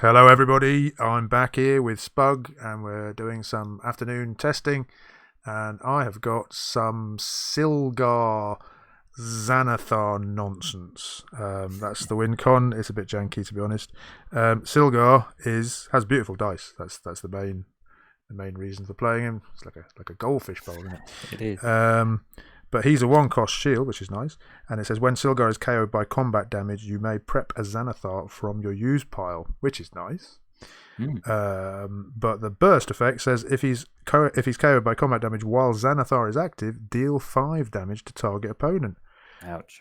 Hello, everybody. I'm back here with Spug, and we're doing some afternoon testing. And I have got some Silgar Xanathar nonsense. That's the win con. It's a bit janky, to be honest. Silgar has beautiful dice. That's the main reason for playing him. It's like a goldfish bowl, isn't it? It is. But he's a one-cost shield, which is nice. And it says, when Silgar is KO'd by combat damage, you may prep a Xanathar from your use pile, which is nice. But the burst effect says, if he's KO'd by combat damage while Xanathar is active, deal 5 damage to target opponent. Ouch.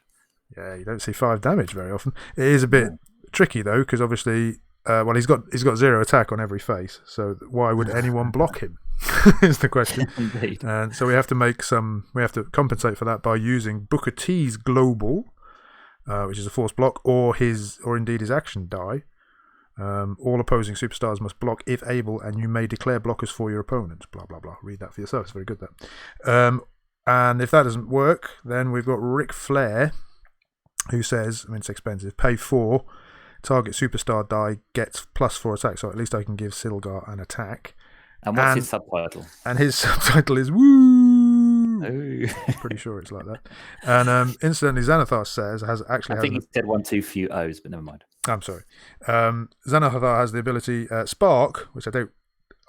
Yeah, you don't see 5 damage very often. It is a bit tricky, though, because obviously... he's got 0 attack on every face, so why would anyone block him? Is the question. Indeed. And so we have to compensate for that by using Booker T's Global, which is a force block, or indeed his action die. All opposing superstars must block if able, and you may declare blockers for your opponents. Blah blah blah. Read that for yourself. It's very good, that. And if that doesn't work, then we've got Ric Flair, who says, it's expensive. Pay 4. Target superstar die gets +4 attack, so at least I can give Silgar an attack. And what's his subtitle? And his subtitle is Woo! Oh. I'm pretty sure it's like that. And incidentally, Xanathar says I think he said 1, 2 few O's, but never mind. I'm sorry. Xanathar has the ability Spark, which I don't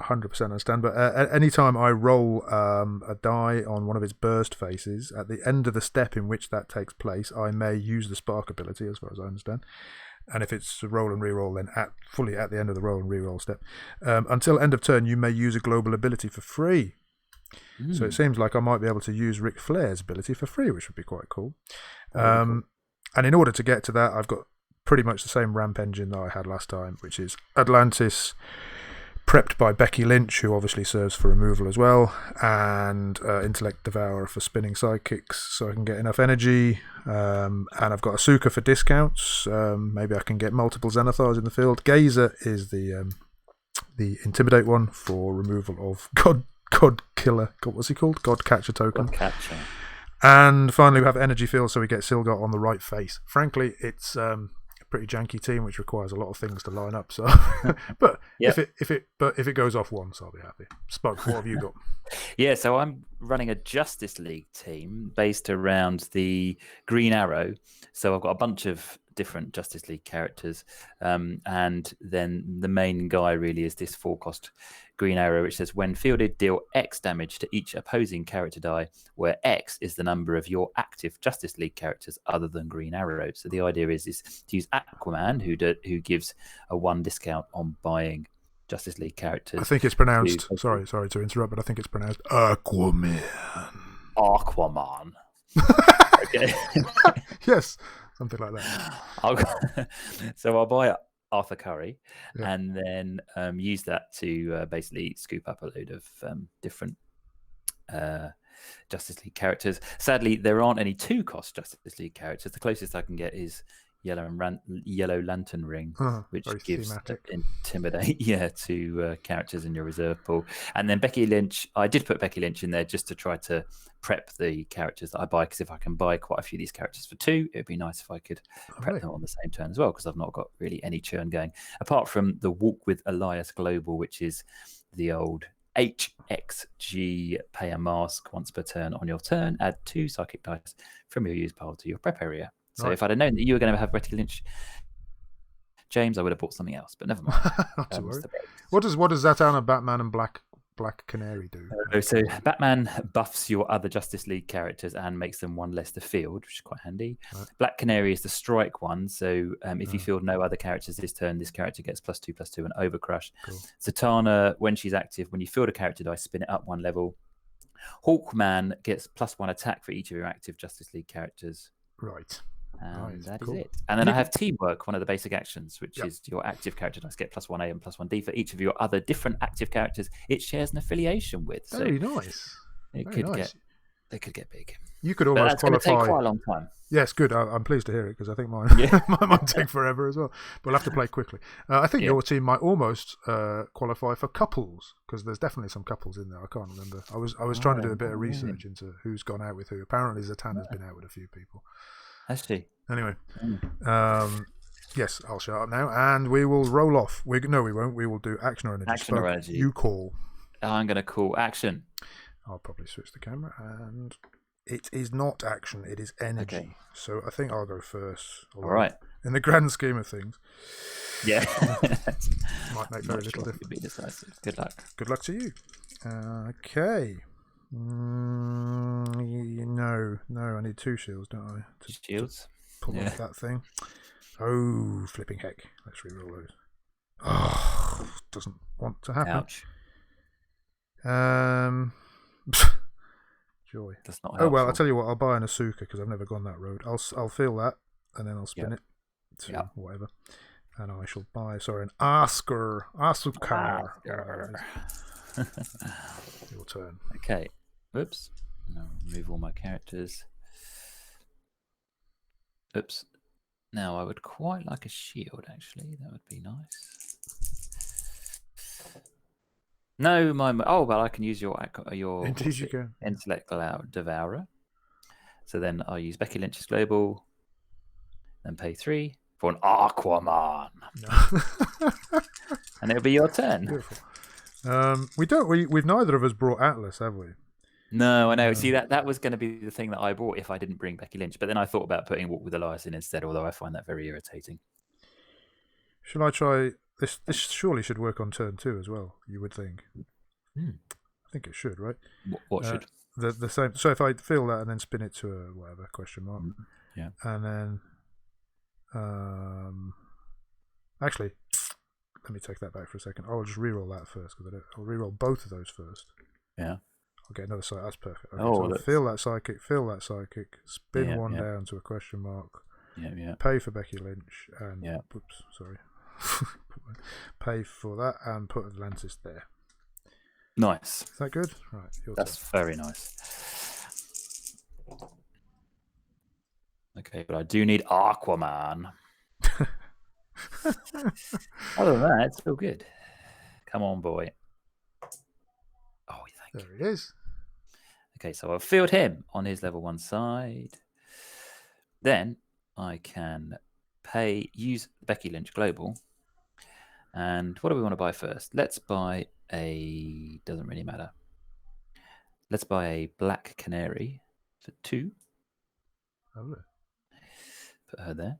100% understand, but anytime I roll a die on one of its burst faces, at the end of the step in which that takes place, I may use the Spark ability, as far as I understand. And if it's a roll and reroll, then fully at the end of the roll and reroll step. Until end of turn, you may use a global ability for free. So it seems like I might be able to use Ric Flair's ability for free, which would be quite cool. And in order to get to that, I've got pretty much the same ramp engine that I had last time, which is Atlantis, prepped by Becky Lynch, who obviously serves for removal as well, and Intellect Devourer for spinning sidekicks, so I can get enough energy. And I've got Asuka for discounts. Maybe I can get multiple Xanathars in the field. Gazer is the Intimidate one for removal of God Killer. What's he called? God Catcher token. God Catcher. And finally, we have Energy Field, so we get Silgar on the right face. Frankly, it's pretty janky team, which requires a lot of things to line up. So, but if it goes off once, I'll be happy. Spug, what have you got? Yeah, so I'm running a Justice League team based around the Green Arrow. So I've got a bunch of different Justice League characters, and then the main guy really is this 4-cost Green Arrow, which says, when fielded, deal X damage to each opposing character die, where X is the number of your active Justice League characters other than Green Arrow. So the idea is to use Aquaman, who gives a 1 discount on buying Justice League characters. I think it's pronounced. Sorry to interrupt, but I think it's pronounced Aquaman. Aquaman. Okay. Yes, something like that. So I'll buy Arthur Curry, and then use that to basically scoop up a load of different Justice League characters. Sadly, there aren't any 2-cost Justice League characters. The closest I can get is Yellow Lantern Ring, which gives Intimidate to characters in your reserve pool. And then Becky Lynch, I did put Becky Lynch in there just to try to prep the characters that I buy, because if I can buy quite a few of these characters for 2, it'd be nice if I could prep them on the same turn as well, because I've not got really any churn going, apart from the Walk with Elias Global, which is the old HXG, pay a mask once per turn on your turn, add 2 psychic dice from your use pile to your prep area. So if I'd have known that you were going to have Becky Lynch, James, I would have bought something else. But never mind. Not to worry. What does Zatanna, Batman, and Black Canary do? So Batman buffs your other Justice League characters and makes them 1 less to field, which is quite handy. Right. Black Canary is the strike one. So if you field no other characters this turn, this character gets +2/+2 and overcrush. Cool. Zatanna, when she's active, when you field a character die, spin it up 1 level. Hawkman gets +1 attack for each of your active Justice League characters. Right. And that is it. And then I have Teamwork, one of the basic actions, which is your active character dice get +1A and +1D for each of your other different active characters it shares an affiliation with. Very nice. They could get big. You could almost qualify. It's going to take quite a long time. Yes, good. I'm pleased to hear it, because I think mine might take forever as well. But we'll have to play quickly. I think your team might almost qualify for couples, because there's definitely some couples in there. I can't remember. I was trying to do a bit of research into who's gone out with who. Apparently, Zatanna's been out with a few people. I see. Anyway, Yes, I'll shut up now, and we will roll off. No, we won't. We will do action or energy. Action or energy. You call. I'm going to call action. I'll probably switch the camera, and it is not action. It is energy. Okay. So I think I'll go first. All right. In the grand scheme of things. Yeah. Might make very little difference. Be decisive. Good luck. Good luck to you. Okay. No, I need 2 shields, don't I? Shields? To pull off that thing. Oh, flipping heck. Let's reroll those. Oh, doesn't want to happen. Ouch. Joy. That's not helpful. Oh, well, I'll tell you what, I'll buy an Asuka because I've never gone that road. I'll feel that, and then I'll spin it to whatever. And I shall buy, an Asuka. Your turn. Okay. Oops. Now remove all my characters. Oops. Now I would quite like a shield, actually. That would be nice. No, well, I can use your Indeed you can. Intellect Devourer. So then I'll use Becky Lynch's Global, then pay 3 for an Aquaman. No. And it'll be your turn. Beautiful. We've neither of us brought Atlas, have we? No, I know. See, that was going to be the thing that I bought if I didn't bring Becky Lynch. But then I thought about putting Walk with Elias in instead, although I find that very irritating. Shall I try... This surely should work on turn 2 as well, you would think. I think it should, right? What should? The same. So if I feel that and then spin it to a whatever, question mark. Yeah. And then... actually... Let me take that back for a second. I'll just reroll that first because I'll reroll both of those first. Yeah. I'll get another psychic. That's perfect. Okay, so feel that psychic, spin one down to a question mark. Yeah. Pay for Becky Lynch and oops, sorry. Pay for that and put Atlantis there. Nice. Is that good? Right. That's very nice. Okay, but I do need Aquaman. Other than that, it's still good. Come on, boy. Oh, thank you. There he is. Okay, so I've filled him on his level 1 side. Then I can use Becky Lynch Global. And what do we want to buy first? Let's buy doesn't really matter. Let's buy a Black Canary for 2. Oh. Put her there.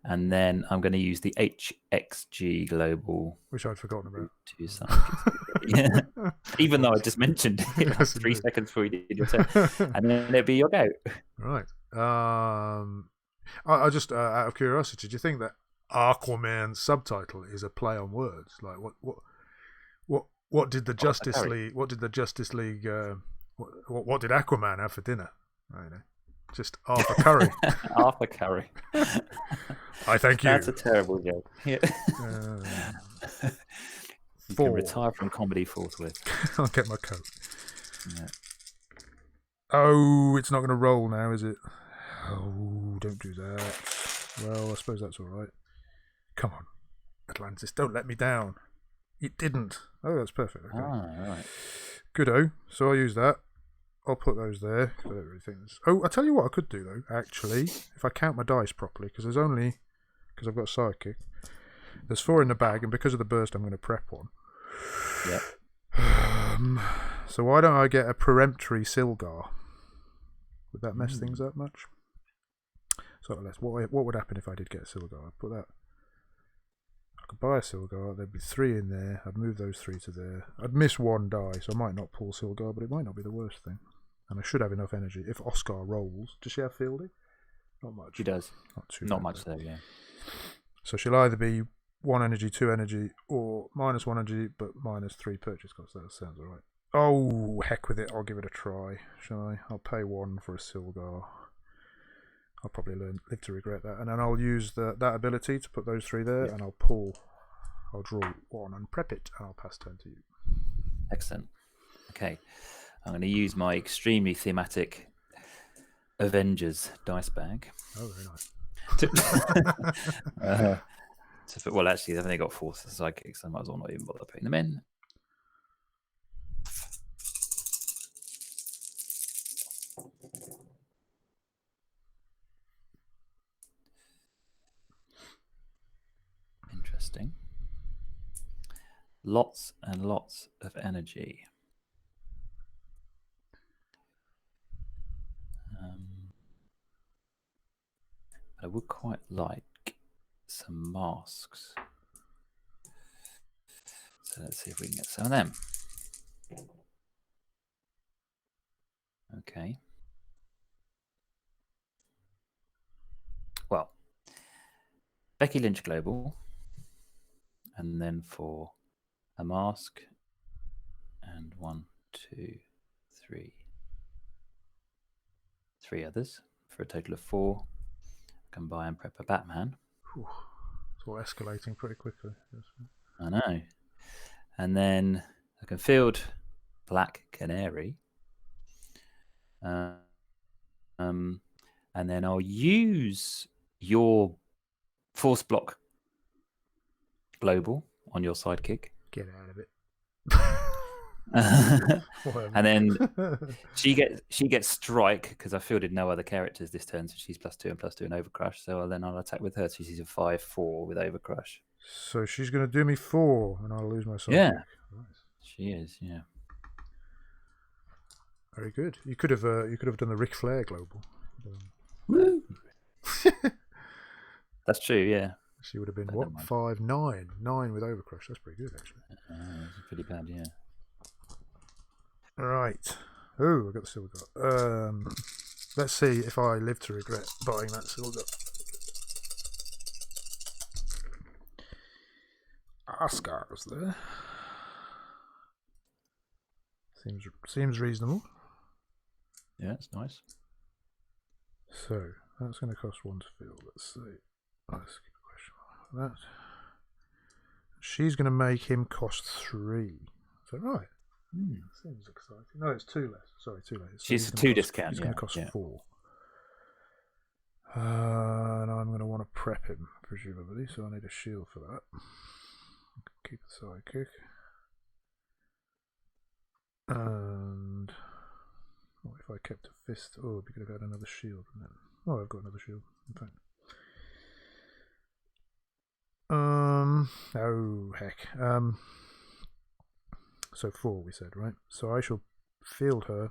And then I'm going to use the HXG Global. Which I'd forgotten about. Yeah. Even though I just mentioned it 3 seconds before you did your turn. And then it'll be your go. Right. I just, out of curiosity, do you think that Aquaman's subtitle is a play on words? Like, what did the Justice League, what did Aquaman have for dinner? I don't know. Just Arthur Curry. Arthur Curry. I thank you. That's a terrible joke. Yeah. You can retire from comedy forthwith. I'll get my coat. Yeah. Oh, it's not going to roll now, is it? Oh, don't do that. Well, I suppose that's all right. Come on, Atlantis, don't let me down. It didn't. Oh, that's perfect. Okay. Right. Good-o. So I'll use that. I'll put those there. I don't really think there's... Oh, I'll tell you what I could do, though, actually. If I count my dice properly, because I've got Psychic. There's 4 in the bag, and because of the burst, I'm going to prep one. Yep. So why don't I get a peremptory Silgar? Would that mess things up much? So what would happen if I did get a Silgar? I'd put that... I could buy a Silgar, there'd be 3 in there, I'd move those 3 to there. I'd miss 1 die, so I might not pull Silgar, but it might not be the worst thing. And I should have enough energy. If Oscar rolls, does she have fielding? Not much. She does. Not much, though, yeah. So she'll either be 1 energy, 2 energy, or -1 energy, but -3 purchase cost. That sounds alright. Oh, heck with it. I'll give it a try, shall I? I'll pay 1 for a Silgar. I'll probably live to regret that. And then I'll use that ability to put those 3 there, and I'll draw 1 and prep it, and I'll pass turn to you. Excellent. Okay. I'm going to use my extremely thematic Avengers dice bag. Oh, very nice. Well, actually, they've only got 4 psychics, so I might as well not even bother putting them in. lots and lots of energy. I would quite like some masks. So let's see if we can get some of them. Okay. Well, Becky Lynch Global, and then for a mask, and 1, 2, 3, 3 others for a total of 4. I can buy and prep a Batman. Whew. It's all escalating pretty quickly. I know. And then I can field Black Canary. And then I'll use your Force Block Global on your sidekick. Get out of it. And then she gets strike because I fielded no other characters this turn, so she's +2 and +2 in Overcrush. So then I'll attack with her. So she's a 5/4 with Overcrush. So she's going to do me 4, and I'll lose my sidekick. Yeah, nice. She is. Yeah, very good. You could have done the Ric Flair Global. Woo! That's true. Yeah. She would have been 5, 9 with Overcrush. That's pretty good, actually. That's pretty bad, yeah. Right. Oh, I got the silver gut. Let's see if I live to regret buying that silver gut. Oscars there. Seems reasonable. Yeah, it's nice. So that's going to cost 1 to field. Let's see. Let's skip a question mark. That. She's going to make him cost 3. Is that right? Seems exciting. No, it's 2 less. Sorry, 2 less. So she's a 2 discount. He's going to cost 4. And I'm going to want to prep him, presumably, so I need a shield for that. Keep the sidekick. And what if I kept a fist? Oh, we could have had another shield. Oh, I've got another shield. In fact. Oh heck. So 4 we said, right? So I shall field her,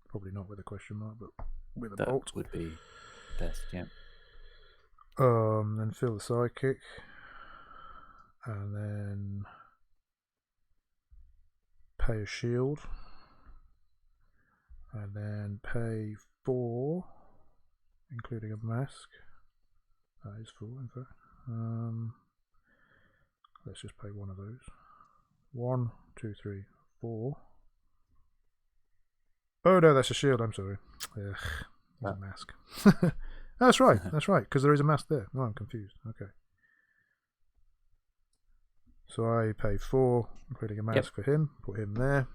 probably not with a question mark, but with a bolt. That would be best, yeah. Then field the sidekick, and then pay a shield, and then pay 4, including a mask. That is 4, in fact. Let's just pay 1 of those. 1, 2, 3, 4. Oh no, that's a shield. I'm sorry. Ugh, there's a mask. That's right. That's right. Because there is a mask there. No, I'm confused. Okay. So I pay 4, including a mask for him. Put him there,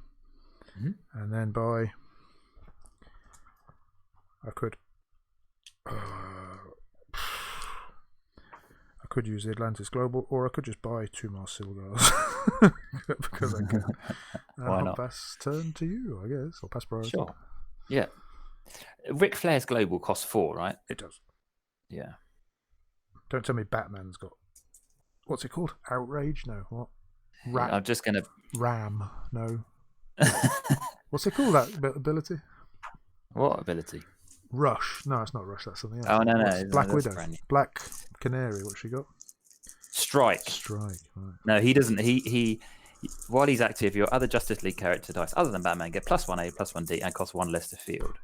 and then buy. I could use the Atlantis Global, or I could just buy 2 more Silgars. Because I can. Why not? I'll pass turn to you, I guess. I'll pass priority. Sure. Yeah. Ric Flair's Global costs 4, right? It does. Yeah. Don't tell me Batman's got. What's it called? Outrage? No. What? I'm just going to. Ram? No. What's it called, that ability? What ability? Rush. No, it's not Rush. That's something else. Oh, no. Black Widow. Black Canary. What's she got? Strike. Right. No, he doesn't. He while he's active, your other Justice League character dice, other than Batman, get +1A, +1D, and cost 1 less to field.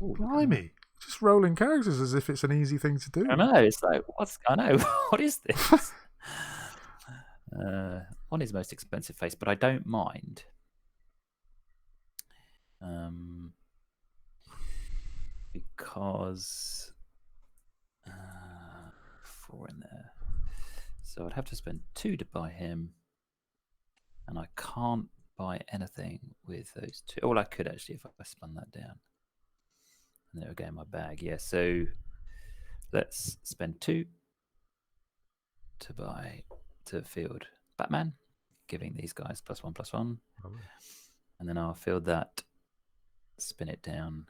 Ooh, blimey. Just rolling characters as if it's an easy thing to do. I know. It's like, what is this? On his most expensive face, but I don't mind. Because 4 in there. So I'd have to spend 2 to buy him. And I can't buy anything with those 2. Well, I could actually if I spun that down. And there we go in my bag. Yeah, so let's spend 2 to field Batman, giving these guys +1/+1. Oh. And then I'll field that, spin it down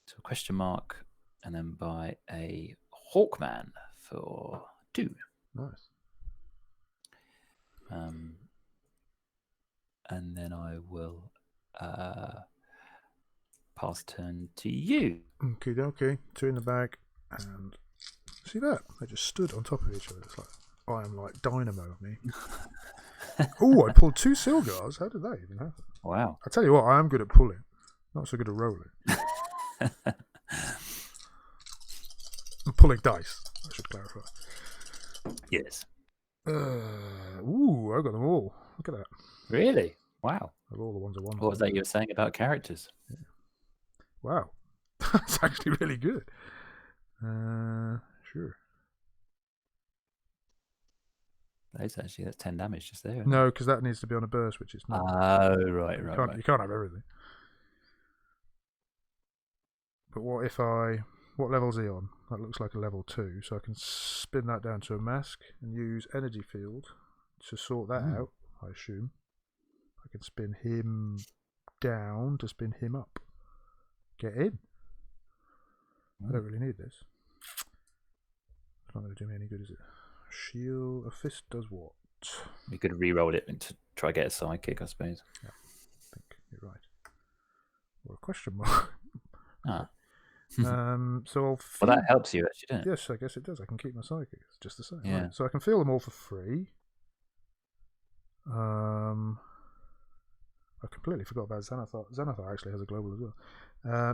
to a question mark, and then buy a Hawkman for 2. Nice. And then I will pass turn to you. Okay. 2 in the bag, and see that? They just stood on top of each other. It's like I am like dynamo, me. Oh, I pulled 2 Silgars. How did that even happen? Wow. I tell you what, I am good at pulling, not so good at rolling. I'm pulling dice, I should clarify. Yes. Ooh, I got them all. Look at that. Really? Wow. Of all the ones I wanted. What was that you were saying about characters? Yeah. Wow. That's actually really good. Sure. That's 10 damage just there. No, because that needs to be on a burst, which is not. Oh, right. You can't have everything. But what level's he on? That looks like a level 2, so I can spin that down to a mask and use energy field to sort that out, I assume. I can spin him down to spin him up. Get in. I don't really need this. It's not going to do me any good, is it? Shield. A fist does what? You could re-roll it and try to get a sidekick, I suppose. Yeah, I think you're right. Or a question mark. So I'll well, that helps you, actually, doesn't it? Yes, I guess it does. I can keep my sidekick. It's just the same. Yeah. Right. So I can feel them all for free. I completely forgot about Xanathar. Xanathar actually has a global as well.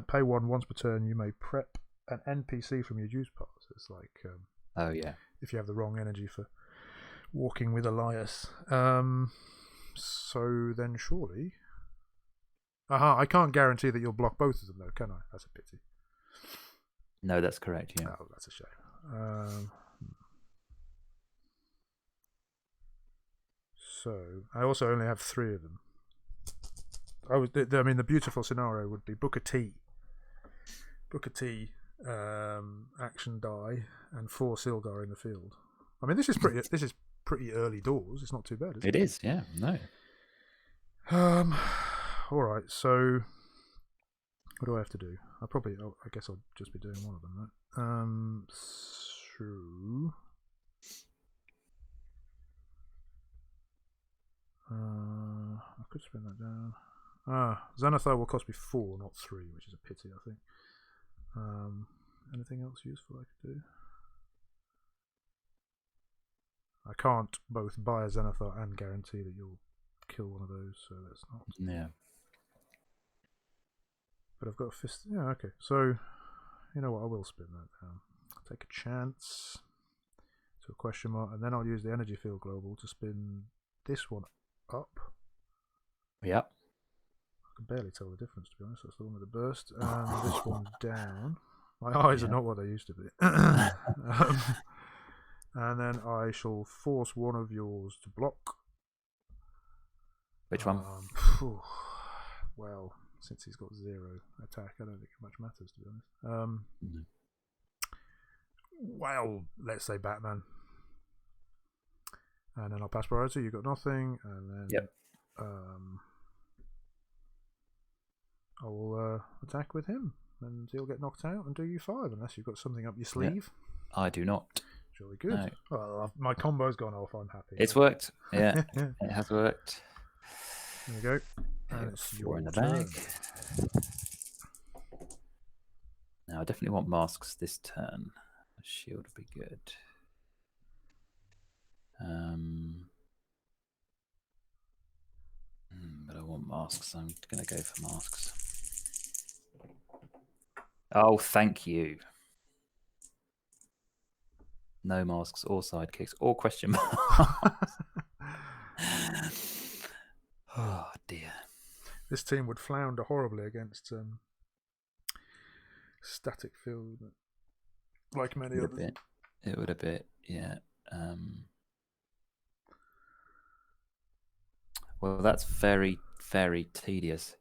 Pay 1 once per turn. You may prep an NPC from your use pile. So it's like oh yeah, if you have the wrong energy for walking with Elias. So then surely, I can't guarantee that you'll block both of them though, can I? That's a pity. No, that's correct. Yeah. Oh, that's a shame. So I also only have 3 of them. I mean, the beautiful scenario would be Booker T, action die, and 4 Silgar in the field. I mean, this is pretty early doors. It's not too bad, is it? It is, yeah. No. All right. So, what do I have to do? I guess I'll just be doing one of them, right? So, I could spin that down. Xanathar will cost me 4, not 3, which is a pity, I think. Anything else useful I could do? I can't both buy a Xanathar and guarantee that you'll kill one of those, so that's not. Yeah. But I've got a fist. Yeah, okay. So, you know what? I will spin that down. I'll take a chance to a question mark, and then I'll use the energy field global to spin this one up. Yep. I can barely tell the difference, to be honest. That's the one with the burst. And this one down. My eyes are not what they used to be. And then I shall force one of yours to block. Which one? Well, since he's got 0 attack, I don't think it much matters, to be honest. Well, let's say Batman. And then I'll pass priority. You got nothing. And then I'll attack with him. And he'll get knocked out and do you 5, unless you've got something up your sleeve. I do not. Jolly good. No. Well, my combo's gone off. I'm happy. It's worked. Yeah, it has worked. There you go. And it's 4 in the turn. bag. Now, I definitely want masks this turn. A shield would be good. But I want masks, so I'm going to go for masks. Oh, thank you. No masks or sidekicks or question marks. Oh, dear. This team would flounder horribly against static field, like many others. It would a bit, yeah. Well, that's very, very tedious.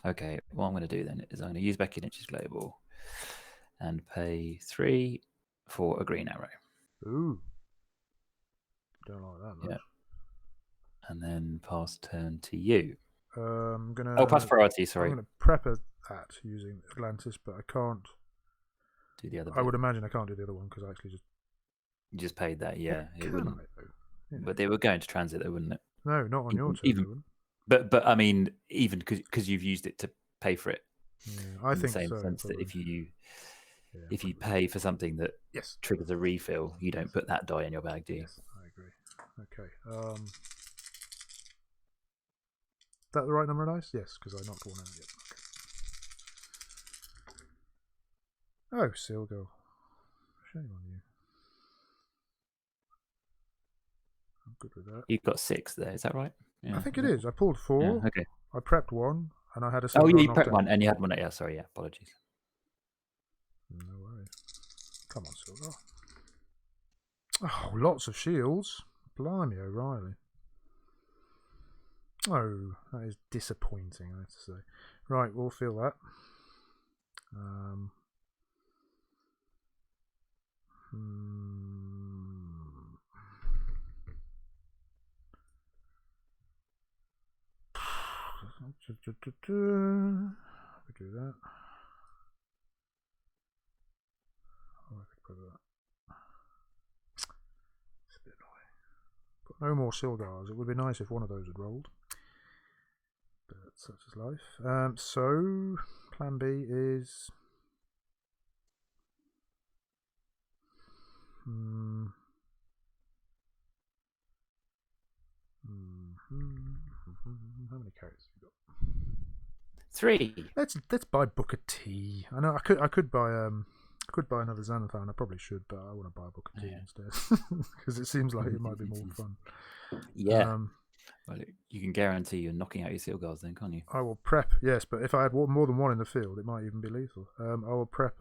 Okay, what I'm going to do then is I'm going to use Becky Lynch's global and pay 3 for a green arrow. Ooh. Don't like that much. Yeah. And then pass turn to you. I'm gonna. Oh, pass priority. Sorry. I'm gonna prep that using Atlantis, but I can't do the other. I would imagine I can't do the other one because I actually you just paid that. Yeah, it wouldn't. But they were going to transit, though, wouldn't it? No, not on your turn. But I mean, even because you've used it to pay for it. Yeah, I think the same so, sense probably. that if you pay for something that triggers a refill, you don't put that die in your bag, do you? Yes, I agree. Okay. Is that the right number of dice? Yes, because I knocked one out yet. Okay. Oh, Seal Girl. Shame on you. I'm good with that. You've got 6 there, is that right? Yeah. I think it is. I pulled 4. Yeah, okay. I prepped 1, and I had a. Oh yeah, you prepped 1, and you had 1. Yeah, sorry. Yeah, apologies. No worries. Come on, Seal Girl. Oh, lots of shields. Blimey, O'Reilly. Oh, that is disappointing, I have to say. Right, we'll feel that. We do that. Oh, I could put that. It's a bit annoying. Got no more Silgars. It would be nice if one of those had rolled. But such is life. So, plan B is... How many characters have you got? 3. Let's buy Booker T. I know I could buy another Xanathar. I probably should, but I want to buy Booker T instead because it seems like it might be more fun. Yeah. Well, you can guarantee you're knocking out your Seal Girls then, can't you? I will prep, yes, but if I had more than one in the field, it might even be lethal. I will prep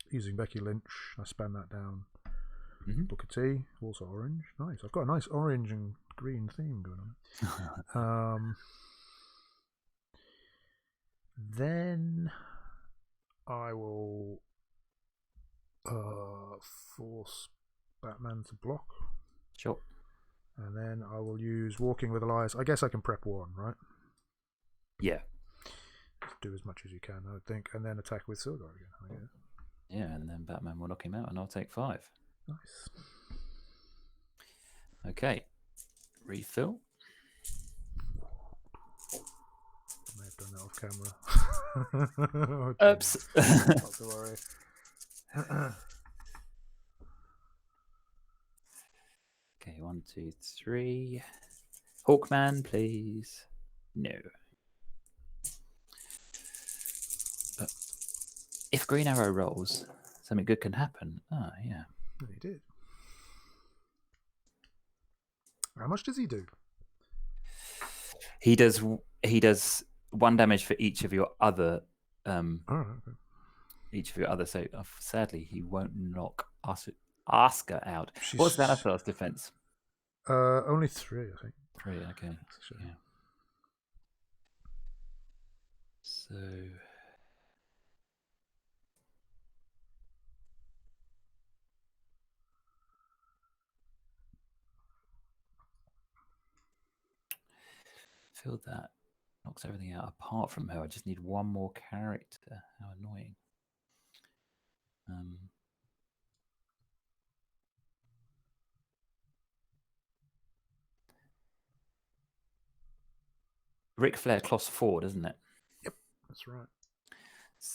using Becky Lynch. I span that down. Booker T, also orange. Nice. I've got a nice orange and green theme going on. Then I will force Batman to block. Sure. And then I will use Walking with Elias. I guess I can prep 1, right? Yeah. Just do as much as you can, I would think. And then attack with Silgar again, I guess. Yeah, and then Batman will knock him out and I'll take 5. Nice. Okay. Refill. I may have done that off camera. Oops. Not to worry. Okay, 1, 2, 3. Hawkman, please. No. But if Green Arrow rolls, something good can happen. Oh, yeah. He did. How much does he do? He does 1 damage for each of your other. Okay. Each of your other. So sadly, he won't knock Asuka out. What's Xanathar's defense? Only 3, I think. 3. Okay. Sure. Yeah. So. Feel that knocks everything out apart from her. I just need 1 more character. How annoying. Ric Flair costs 4, doesn't it? Yep, that's right.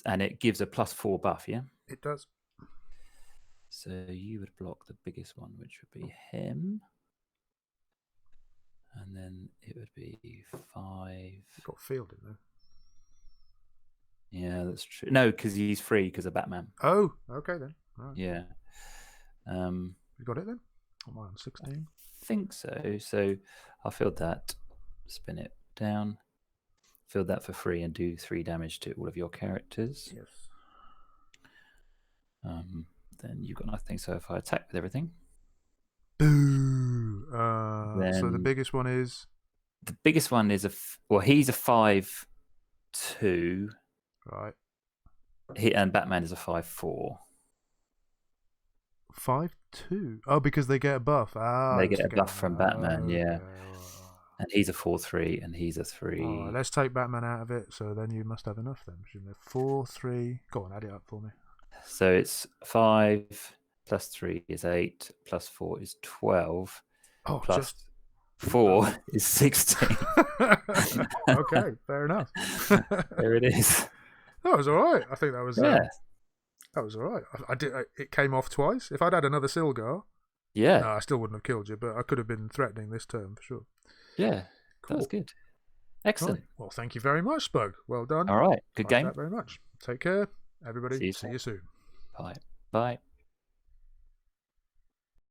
And it gives a +4 buff, yeah? It does. So you would block the biggest one, which would be him. And then it would be 5. You've got Field in there. Yeah, that's true. No, because he's free because of Batman. Oh, okay then. Right. Yeah. You got it then? Am I on 16? I think so. So I'll field that, spin it down, field that for free, and do 3 damage to all of your characters. Yes. Then you've got nothing. So if I attack with everything. Boo! So the biggest one is? The biggest one is he's a 5-2. Right. And Batman is a 5-4. 5-2? Oh, because they get a buff. They get a buff from Batman, yeah. And he's a 4-3, and he's a 3. Oh, let's take Batman out of it. So then you must have enough then. 4-3. Go on, add it up for me. So it's 5 plus 3 is 8, plus 4 is 12, plus 4 is 16. Okay, fair enough. There it is. That was all right. I think that was Yeah. That was all right. I did. It came off twice. If I'd had another Silgar, yeah, no, I still wouldn't have killed you, but I could have been threatening this turn for sure. Yeah, cool. That was good. Excellent. Right. Well, thank you very much, Spug. Well done. All right, good game. That very much. Take care, everybody. See you soon. Bye. Bye.